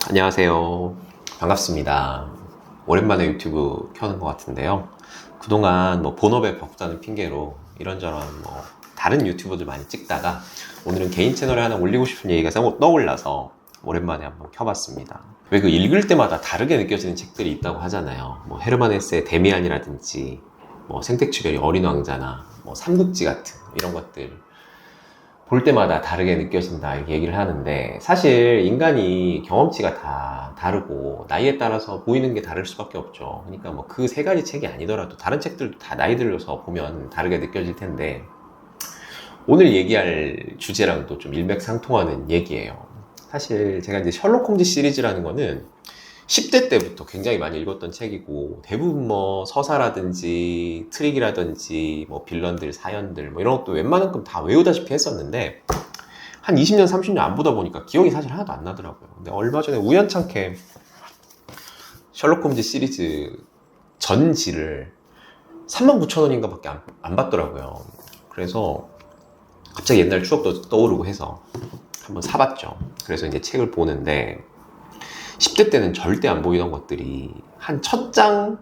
안녕하세요. 반갑습니다. 오랜만에 유튜브 켜는 것 같은데요. 그동안 본업에 바쁘다는 핑계로 이런저런 다른 유튜브들 많이 찍다가 오늘은 개인 채널에 하나 올리고 싶은 얘기가 떠올라서 오랜만에 한번 켜봤습니다. 왜 그 읽을 때마다 다르게 느껴지는 책들이 있다고 하잖아요. 헤르만 헤세의 데미안이라든지 생텍쥐별의 어린 왕자나 삼국지 같은 이런 것들 볼 때마다 다르게 느껴진다 이렇게 얘기를 하는데, 사실 인간이 경험치가 다 다르고 나이에 따라서 보이는 게 다를 수밖에 없죠. 그러니까 그 세 가지 책이 아니더라도 다른 책들도 다 나이 들어서 보면 다르게 느껴질 텐데, 오늘 얘기할 주제랑도 좀 일맥상통하는 얘기예요. 사실 제가 이제 셜록 홈즈 시리즈라는 거는 10대 때부터 굉장히 많이 읽었던 책이고, 대부분 서사라든지 트릭이라든지 빌런들 사연들 이런 것도 웬만한큼 다 외우다시피 했었는데, 한 20년 30년 안 보다 보니까 기억이 사실 하나도 안 나더라고요. 근데 얼마 전에 우연찮게 셜록 홈즈 시리즈 전지를 39,000원인가 밖에 안 받더라고요. 그래서 갑자기 옛날 추억도 떠오르고 해서 한번 사봤죠. 그래서 이제 책을 보는데, 10대 때는 절대 안 보이던 것들이 한 첫 장,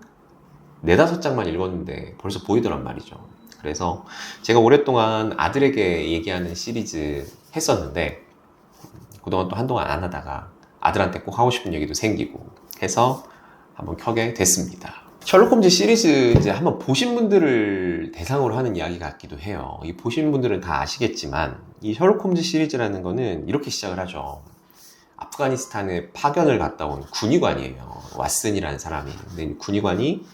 네다섯 장만 읽었는데 벌써 보이더란 말이죠. 그래서 제가 오랫동안 아들에게 얘기하는 시리즈 했었는데, 그동안 또 한동안 안 하다가 아들한테 꼭 하고 싶은 얘기도 생기고 해서 한번 켜게 됐습니다. 셜록 홈즈 시리즈 이제 한번 보신 분들을 대상으로 하는 이야기 같기도 해요. 이 보신 분들은 다 아시겠지만, 이 셜록 홈즈 시리즈라는 거는 이렇게 시작을 하죠. 아프가니스탄에 파견을 갔다 온 군의관이에요. 왓슨이라는 사람이. 근데 군의관이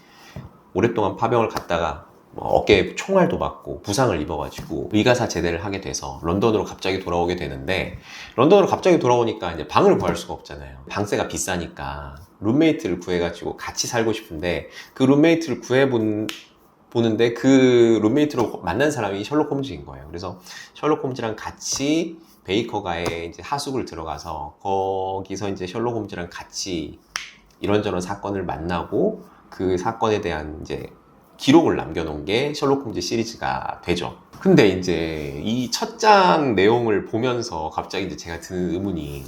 오랫동안 파병을 갔다가 어깨에 총알도 맞고 부상을 입어가지고 의가사 제대를 하게 돼서 런던으로 갑자기 돌아오게 되는데, 런던으로 갑자기 돌아오니까 이제 방을 구할 수가 없잖아요. 방세가 비싸니까 룸메이트를 구해가지고 같이 살고 싶은데, 그 룸메이트를 보는데 그 룸메이트로 만난 사람이 셜록 홈즈인 거예요. 그래서 셜록 홈즈랑 같이 베이커가에 이제 하숙을 들어가서 거기서 이제 셜록 홈즈랑 같이 이런저런 사건을 만나고 그 사건에 대한 이제 기록을 남겨놓은 게 셜록 홈즈 시리즈가 되죠. 근데 이제 이 첫 장 내용을 보면서 갑자기 이제 제가 드는 의문이,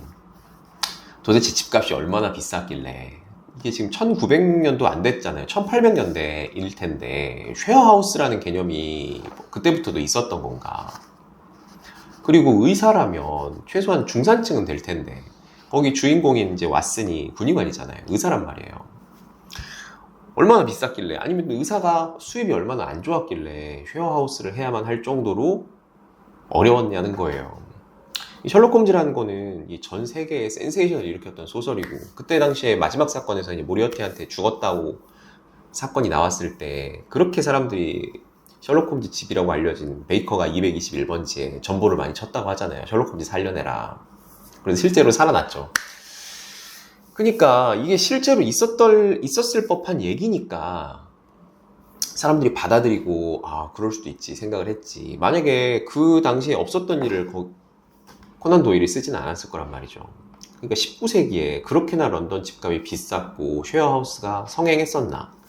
도대체 집값이 얼마나 비쌌길래, 이게 지금 1900년도 안 됐잖아요. 1800년대일 텐데 쉐어하우스라는 개념이 그때부터도 있었던 건가? 그리고 의사라면 최소한 중산층은 될 텐데, 거기 주인공인 이제 왓슨이 군의관이잖아요. 의사란 말이에요. 얼마나 비쌌길래, 아니면 의사가 수입이 얼마나 안 좋았길래 쉐어하우스를 해야만 할 정도로 어려웠냐는 거예요. 이 셜록 홈즈라는 거는 이 전 세계에 센세이션을 일으켰던 소설이고, 그때 당시에 마지막 사건에서 이제 모리어티한테 죽었다고 사건이 나왔을 때 그렇게 사람들이 셜록 홈즈 집이라고 알려진 베이커가 221번지에 전보를 많이 쳤다고 하잖아요. 셜록 홈즈 살려내라. 그래서 실제로 살아났죠. 그러니까 이게 실제로 있었을 법한 얘기니까 사람들이 받아들이고, 아, 그럴 수도 있지 생각을 했지. 만약에 그 당시에 없었던 일을 코난 도일이 쓰진 않았을 거란 말이죠. 그러니까 19세기에 그렇게나 런던 집값이 비쌌고 쉐어하우스가 성행했었나?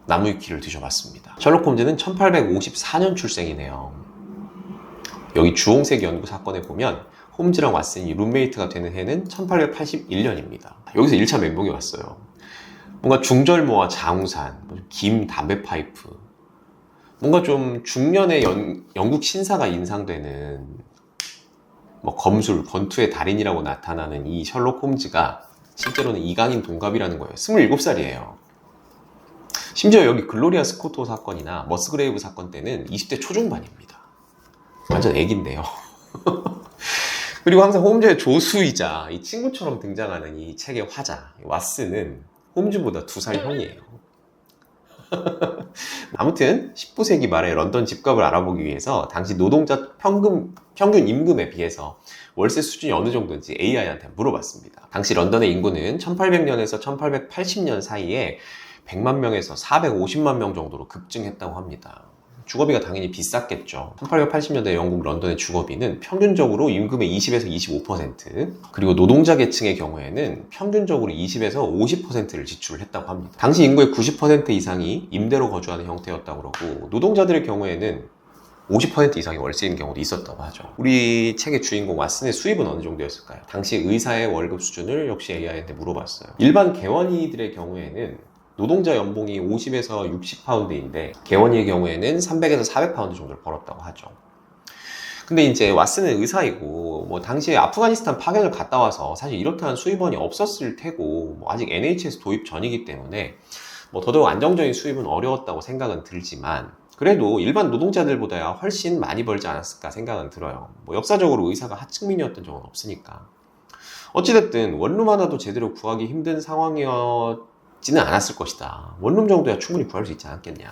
나무위키를 뒤져봤습니다. 셜록 홈즈는 1854년 출생이네요. 여기 주홍색 연구 사건에 보면 홈즈랑 왓슨이 룸메이트가 되는 해는 1881년입니다. 여기서 1차 멘붕이 왔어요. 뭔가 중절모와 장우산, 김 담배 파이프, 뭔가 좀 중년의 영국 신사가 인상되는 검술, 권투의 달인이라고 나타나는 이 셜록 홈즈가 실제로는 이강인 동갑이라는 거예요. 27살이에요. 심지어 여기 글로리아 스코토 사건이나 머스그레이브 사건 때는 20대 초중반입니다. 완전 애기인데요. 그리고 항상 홈즈의 조수이자 이 친구처럼 등장하는 이 책의 화자 왓슨은 홈즈보다 2살 형이에요. 아무튼 19세기 말에 런던 집값을 알아보기 위해서 당시 노동자 평균 임금에 비해서 월세 수준이 어느 정도인지 AI한테 물어봤습니다. 당시 런던의 인구는 1800년에서 1880년 사이에 100만 명에서 450만 명 정도로 급증했다고 합니다. 주거비가 당연히 비쌌겠죠. 1880년대 영국 런던의 주거비는 평균적으로 임금의 20에서 25%, 그리고 노동자 계층의 경우에는 평균적으로 20에서 50%를 지출을 했다고 합니다. 당시 인구의 90% 이상이 임대로 거주하는 형태였다고 그러고, 노동자들의 경우에는 50% 이상의 월세인 경우도 있었다고 하죠. 우리 책의 주인공 왓슨의 수입은 어느 정도였을까요? 당시 의사의 월급 수준을 역시 AI한테 물어봤어요. 일반 개원이들의 경우에는 노동자 연봉이 50에서 60파운드인데 개원이의 경우에는 300에서 400파운드 정도를 벌었다고 하죠. 근데 이제 왓슨은 의사이고 뭐 당시에 아프가니스탄 파견을 갔다 와서 사실 이렇게 한 수입원이 없었을 테고 뭐 아직 NHS 도입 전이기 때문에 뭐 더더욱 안정적인 수입은 어려웠다고 생각은 들지만 그래도 일반 노동자들보다야 훨씬 많이 벌지 않았을까 생각은 들어요. 뭐 역사적으로 의사가 하층민이었던 적은 없으니까. 어찌됐든 원룸 하나도 제대로 구하기 힘든 상황이었지는 않았을 것이다. 원룸 정도야 충분히 구할 수 있지 않았겠냐.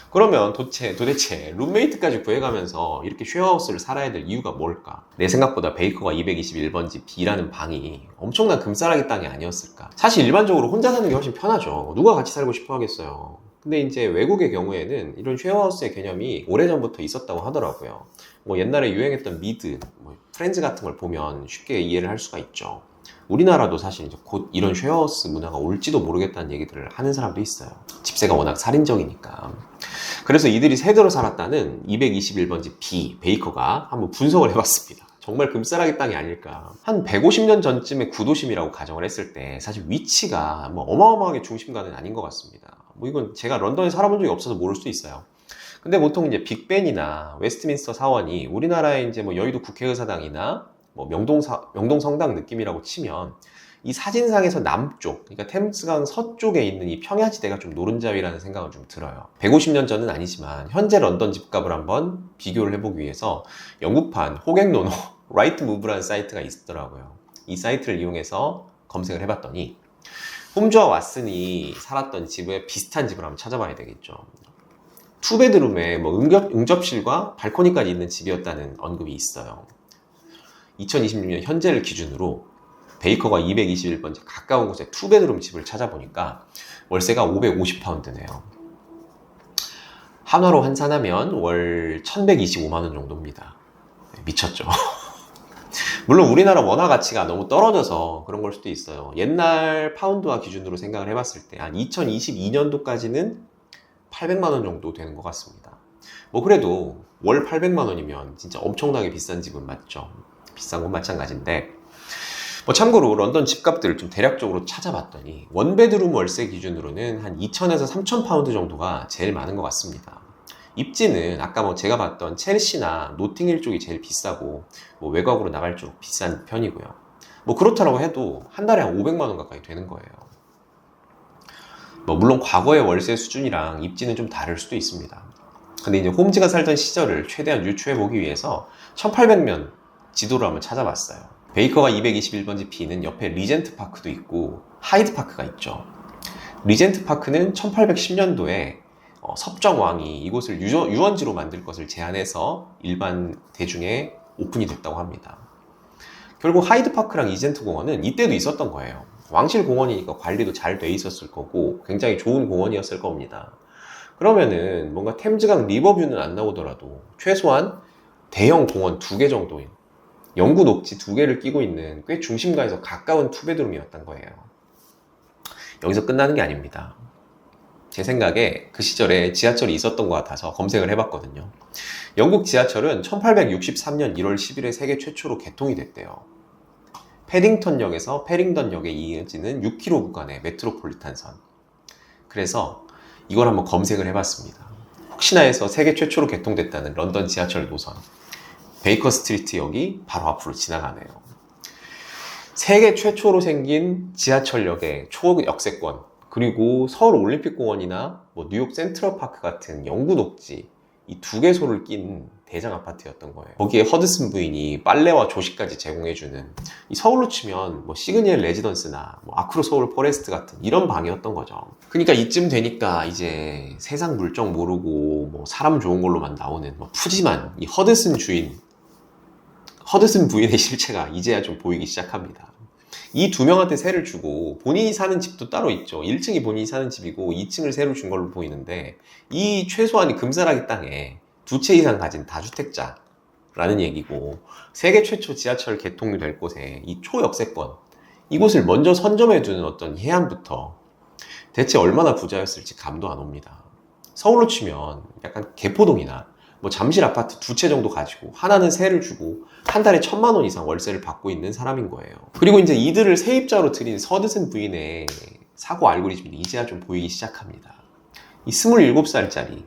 그러면 도대체 룸메이트까지 구해가면서 이렇게 쉐어하우스를 살아야 될 이유가 뭘까? 내 생각보다 베이커가 221번지 B라는 방이 엄청난 금싸라기 땅이 아니었을까? 사실 일반적으로 혼자 사는 게 훨씬 편하죠. 누가 같이 살고 싶어 하겠어요. 근데 이제 외국의 경우에는 이런 쉐어하우스의 개념이 오래전부터 있었다고 하더라고요. 뭐 옛날에 유행했던 미드, 뭐 프렌즈 같은 걸 보면 쉽게 이해를 할 수가 있죠. 우리나라도 사실 이제 곧 이런 쉐어하우스 문화가 올지도 모르겠다는 얘기들을 하는 사람도 있어요. 집세가 워낙 살인적이니까. 그래서 이들이 세대로 살았다는 221번지 B, 베이커가 한번 분석을 해봤습니다. 정말 금싸라기 땅이 아닐까. 한 150년 전쯤의 구도심이라고 가정을 했을 때 사실 위치가 뭐 어마어마하게 중심가는 아닌 것 같습니다. 뭐 이건 제가 런던에 살아본 적이 없어서 모를 수 있어요. 근데 보통 이제 빅벤이나 웨스트민스터 사원이 우리나라의 이제 뭐 여의도 국회의사당이나 뭐 명동 성당 느낌이라고 치면 이 사진상에서 남쪽, 그러니까 템스강 서쪽에 있는 이 평야지대가 좀 노른자위라는 생각은 좀 들어요. 150년 전은 아니지만 현재 런던 집값을 한번 비교를 해보기 위해서 영국판 호갱노노 라이트무브라는 사이트가 있더라고요. 이 사이트를 이용해서 검색을 해봤더니 홈즈와 왓슨이 살았던 집에 비슷한 집을 한번 찾아봐야 되겠죠. 투베드룸에 뭐 응접실과 발코니까지 있는 집이었다는 언급이 있어요. 2026년 현재를 기준으로 베이커가 221번지 가까운 곳에 투베드룸 집을 찾아보니까 월세가 550파운드네요. 한화로 환산하면 월 1125만원 정도입니다. 미쳤죠. 물론 우리나라 원화 가치가 너무 떨어져서 그런 걸 수도 있어요. 옛날 파운드화 기준으로 생각을 해봤을 때 한 2022년도까지는 800만원 정도 되는 것 같습니다. 뭐 그래도 월 800만원이면 진짜 엄청나게 비싼 집은 맞죠. 비싼 건 마찬가지인데 뭐 참고로 런던 집값들을 좀 대략적으로 찾아봤더니 원베드룸 월세 기준으로는 한 2,000에서 3,000파운드 정도가 제일 많은 것 같습니다. 입지는 아까 뭐 제가 봤던 첼시나 노팅힐 쪽이 제일 비싸고 뭐 외곽으로 나갈수록 비싼 편이고요. 뭐 그렇다고 해도 한 달에 한 500만원 가까이 되는 거예요. 뭐 물론 과거의 월세 수준이랑 입지는 좀 다를 수도 있습니다. 근데 이제 홈즈가 살던 시절을 최대한 유추해 보기 위해서 1800년 지도를 한번 찾아봤어요. 베이커가 221번지 B는 옆에 리젠트 파크도 있고 하이드 파크가 있죠. 리젠트 파크는 1810년도에 섭정왕이 이곳을 유원지로 만들 것을 제안해서 일반 대중에 오픈이 됐다고 합니다. 결국 하이드 파크랑 리젠트 공원은 이때도 있었던 거예요. 왕실 공원이니까 관리도 잘 돼 있었을 거고 굉장히 좋은 공원이었을 겁니다. 그러면은 뭔가 템즈강 리버뷰는 안 나오더라도 최소한 대형 공원 2개 정도인 영구 녹지 2개를 끼고 있는 꽤 중심가에서 가까운 투베드룸이었던 거예요. 여기서 끝나는 게 아닙니다. 제 생각에 그 시절에 지하철이 있었던 것 같아서 검색을 해봤거든요. 영국 지하철은 1863년 1월 10일에 세계 최초로 개통이 됐대요. 패딩턴역에서 패링던역에 이어지는 6km 구간의 메트로폴리탄선. 그래서 이걸 한번 검색을 해봤습니다. 혹시나 해서 세계 최초로 개통됐다는 런던 지하철 노선. 베이커 스트리트 역이 바로 앞으로 지나가네요. 세계 최초로 생긴 지하철역의 초역세권, 그리고 서울 올림픽공원이나 뭐 뉴욕 센트럴파크 같은 영구 녹지 이 2개소를 낀 대장 아파트였던 거예요. 거기에 허드슨 부인이 빨래와 조식까지 제공해주는 이 서울로 치면 뭐 시그니엘 레지던스나 뭐 아크로 서울 포레스트 같은 이런 방이었던 거죠. 그러니까 이쯤 되니까 이제 세상 물정 모르고 뭐 사람 좋은 걸로만 나오는 뭐 푸짐한 이 허드슨 부인의 실체가 이제야 좀 보이기 시작합니다. 이 2명한테 세를 주고 본인이 사는 집도 따로 있죠. 1층이 본인이 사는 집이고 2층을 세를 준 걸로 보이는데 이 최소한이 금싸라기 땅에 2채 이상 가진 다주택자라는 얘기고 세계 최초 지하철 개통이 될 곳에 이 초역세권 이곳을 먼저 선점해두는 어떤 해안부터 대체 얼마나 부자였을지 감도 안 옵니다. 서울로 치면 약간 개포동이나 뭐 잠실 아파트 2채 정도 가지고 하나는 세를 주고 한 달에 1,000만 원 이상 월세를 받고 있는 사람인 거예요. 그리고 이제 이들을 세입자로 들인 서드슨 부인의 사고 알고리즘이 이제야 좀 보이기 시작합니다. 이 27살짜리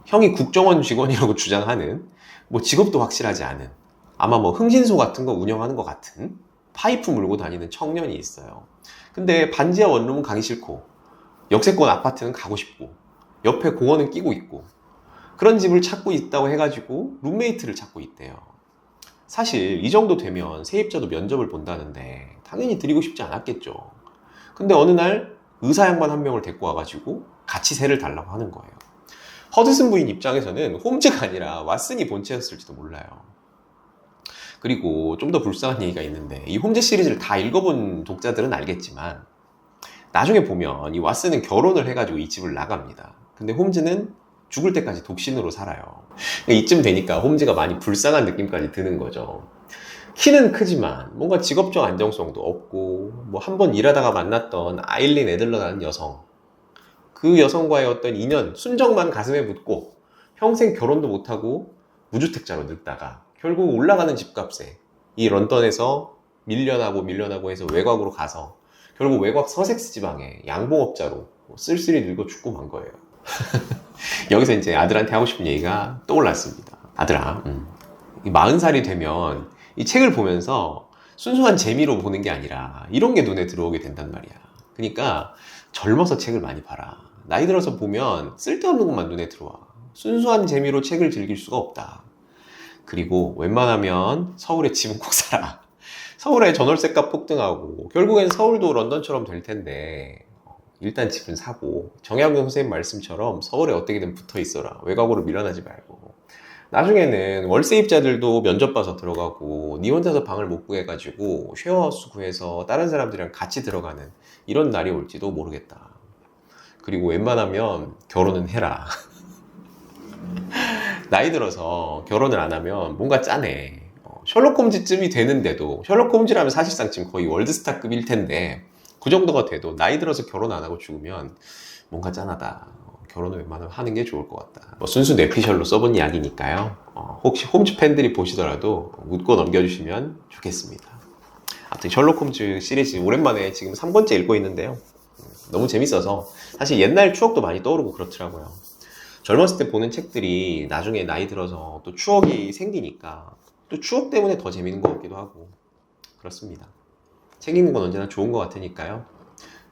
형이 국정원 직원이라고 주장하는 뭐 직업도 확실하지 않은 아마 뭐 흥신소 같은 거 운영하는 것 같은 파이프 물고 다니는 청년이 있어요. 근데 반지하 원룸은 가기 싫고 역세권 아파트는 가고 싶고 옆에 공원은 끼고 있고 그런 집을 찾고 있다고 해가지고 룸메이트를 찾고 있대요. 사실 이 정도 되면 세입자도 면접을 본다는데 당연히 드리고 싶지 않았겠죠. 근데 어느 날 의사 양반 한 명을 데리고 와가지고 같이 세를 달라고 하는 거예요. 허드슨 부인 입장에서는 홈즈가 아니라 왓슨이 본체였을지도 몰라요. 그리고 좀 더 불쌍한 얘기가 있는데 이 홈즈 시리즈를 다 읽어본 독자들은 알겠지만 나중에 보면 이 왓슨은 결혼을 해가지고 이 집을 나갑니다. 근데 홈즈는 죽을 때까지 독신으로 살아요. 이쯤 되니까 홈즈가 많이 불쌍한 느낌까지 드는 거죠. 키는 크지만 뭔가 직업적 안정성도 없고 뭐 한 번 일하다가 만났던 아일린 애들러라는 여성, 그 여성과의 어떤 인연, 순정만 가슴에 묻고 평생 결혼도 못하고 무주택자로 늙다가 결국 올라가는 집값에 이 런던에서 밀려나고 해서 외곽으로 가서 결국 외곽 서섹스 지방에 양봉업자로 쓸쓸히 늙어 죽고 만 거예요. 여기서 이제 아들한테 하고 싶은 얘기가 떠올랐습니다. 아들아, 40살이 되면 이 책을 보면서 순수한 재미로 보는 게 아니라 이런 게 눈에 들어오게 된단 말이야. 그러니까 젊어서 책을 많이 봐라. 나이 들어서 보면 쓸데없는 것만 눈에 들어와. 순수한 재미로 책을 즐길 수가 없다. 그리고 웬만하면 서울에 집은 꼭 사라. 서울의 전월세값 폭등하고 결국엔 서울도 런던처럼 될 텐데 일단 집은 사고 정약용 선생님 말씀처럼 서울에 어떻게든 붙어 있어라. 외곽으로 밀려나지 말고 나중에는 월세입자들도 면접 봐서 들어가고 니 혼자서 방을 못 구해가지고 쉐어하우스 구해서 다른 사람들이랑 같이 들어가는 이런 날이 올지도 모르겠다. 그리고 웬만하면 결혼은 해라. 나이 들어서 결혼을 안 하면 뭔가 짠해. 셜록 홈즈쯤이 되는데도 셜록 홈즈라면 사실상 지금 거의 월드스타급일 텐데 그 정도가 돼도 나이 들어서 결혼 안 하고 죽으면 뭔가 짠하다. 결혼을 웬만하면 하는 게 좋을 것 같다. 뭐 순수 뇌피셜로 써본 이야기니까요. 혹시 홈즈 팬들이 보시더라도 웃고 넘겨주시면 좋겠습니다. 아무튼 셜록 홈즈 시리즈 오랜만에 지금 3번째 읽고 있는데요. 너무 재밌어서 사실 옛날 추억도 많이 떠오르고 그렇더라고요. 젊었을 때 보는 책들이 나중에 나이 들어서 또 추억이 생기니까 또 추억 때문에 더 재밌는 것 같기도 하고 그렇습니다. 책 읽는 건 언제나 좋은 것 같으니까요.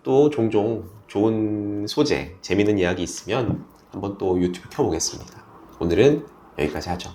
또 종종 좋은 소재, 재밌는 이야기 있으면 한번 또 유튜브 켜보겠습니다. 오늘은 여기까지 하죠.